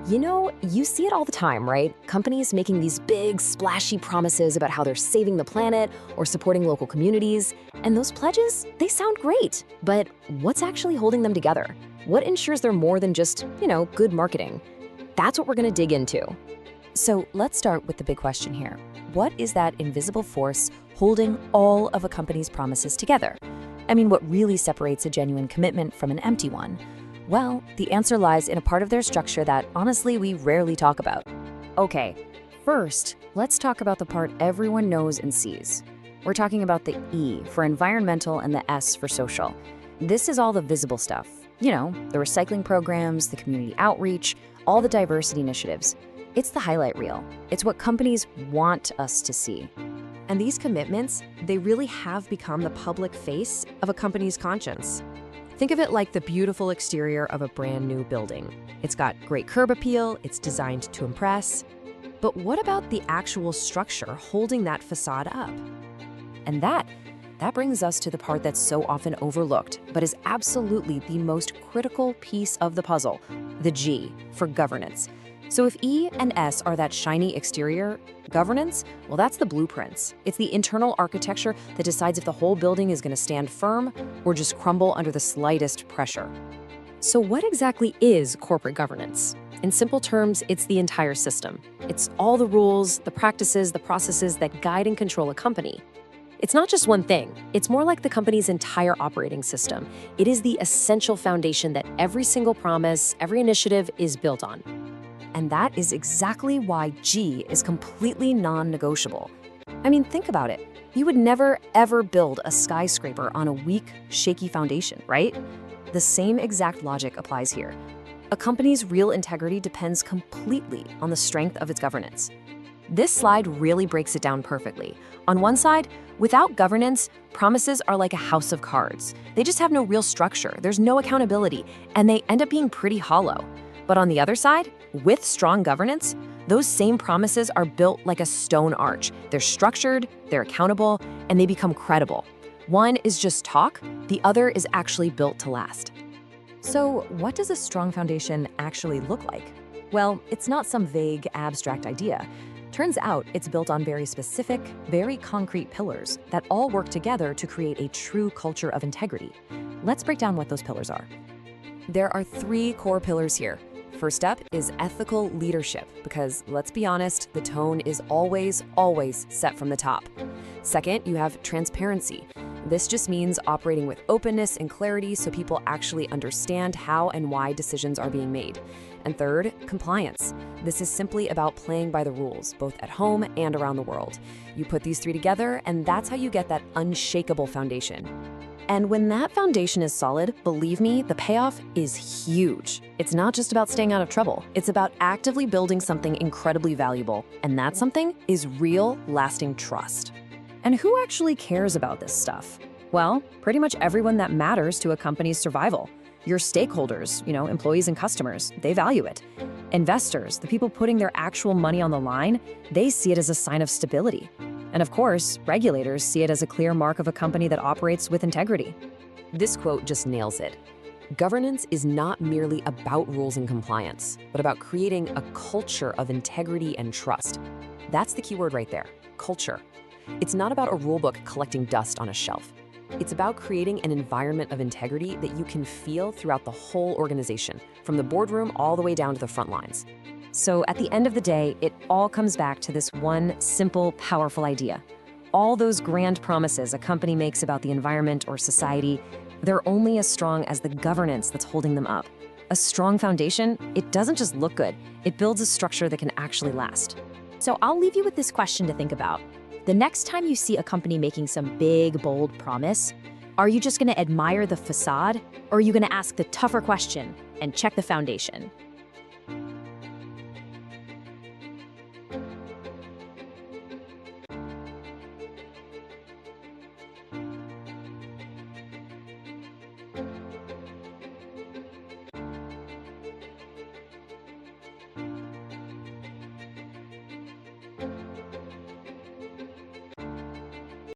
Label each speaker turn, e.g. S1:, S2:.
S1: You see it all the time, right? Companies making these big, splashy promises about how they're saving the planet or supporting local communities. And those pledges, they sound great. But what's actually holding them together? What ensures they're more than just, good marketing? That's what we're going to dig into.
S2: So let's start with the big question here. What is that invisible force holding all of a company's promises together? What really separates a genuine commitment from an empty one? Well, the answer lies in a part of their structure that, honestly, we rarely talk about. Okay, first, let's talk about the part everyone knows and sees. We're talking about the E for environmental and the S for social. This is all the visible stuff. The recycling programs, the community outreach, all the diversity initiatives. It's the highlight reel. It's what companies want us to see.
S3: And these commitments, they really have become the public face of a company's conscience. Think of it like the beautiful exterior of a brand new building. It's got great curb appeal, it's designed to impress. But what about the actual structure holding that facade up?
S2: And that brings us to the part that's so often overlooked, but is absolutely the most critical piece of the puzzle, the G for governance. So if E and S are that shiny exterior, governance, well, that's the blueprints. It's the internal architecture that decides if the whole building is going to stand firm or just crumble under the slightest pressure.
S3: So what exactly is corporate governance? In simple terms, it's the entire system. It's all the rules, the practices, the processes that guide and control a company. It's not just one thing. It's more like the company's entire operating system. It is the essential foundation that every single promise, every initiative is built on.
S2: And that is exactly why G is completely non-negotiable. Think about it. You would never, ever build a skyscraper on a weak, shaky foundation, right? The same exact logic applies here. A company's real integrity depends completely on the strength of its governance. This slide really breaks it down perfectly. On one side, without governance, promises are like a house of cards. They just have no real structure, there's no accountability, and they end up being pretty hollow. But on the other side, with strong governance, those same promises are built like a stone arch. They're structured, they're accountable, and they become credible. One is just talk, the other is actually built to last. So what does a strong foundation actually look like? Well, it's not some vague, abstract idea. Turns out it's built on very specific, very concrete pillars that all work together to create a true culture of integrity. Let's break down what those pillars are. There are 3 core pillars here. First up is ethical leadership, because let's be honest, the tone is always set from the top. Second, you have transparency. This just means operating with openness and clarity so people actually understand how and why decisions are being made. And third, compliance. This is simply about playing by the rules, both at home and around the world. You put these 3 together, and that's how you get that unshakable foundation. And when that foundation is solid, believe me, the payoff is huge. It's not just about staying out of trouble. It's about actively building something incredibly valuable. And that something is real, lasting trust. And who actually cares about this stuff? Well, pretty much everyone that matters to a company's survival. Your stakeholders, employees and customers, they value it. Investors, the people putting their actual money on the line, they see it as a sign of stability. And of course, regulators see it as a clear mark of a company that operates with integrity.
S1: This quote just nails it. Governance is not merely about rules and compliance, but about creating a culture of integrity and trust. That's the key word right there, culture. It's not about a rulebook collecting dust on a shelf. It's about creating an environment of integrity that you can feel throughout the whole organization, from the boardroom all the way down to the front lines.
S2: So at the end of the day, it all comes back to this one simple, powerful idea. All those grand promises a company makes about the environment or society, they're only as strong as the governance that's holding them up. A strong foundation, it doesn't just look good, it builds a structure that can actually last.
S4: So I'll leave you with this question to think about. The next time you see a company making some big, bold promise, are you just going to admire the facade, or are you going to ask the tougher question and check the foundation?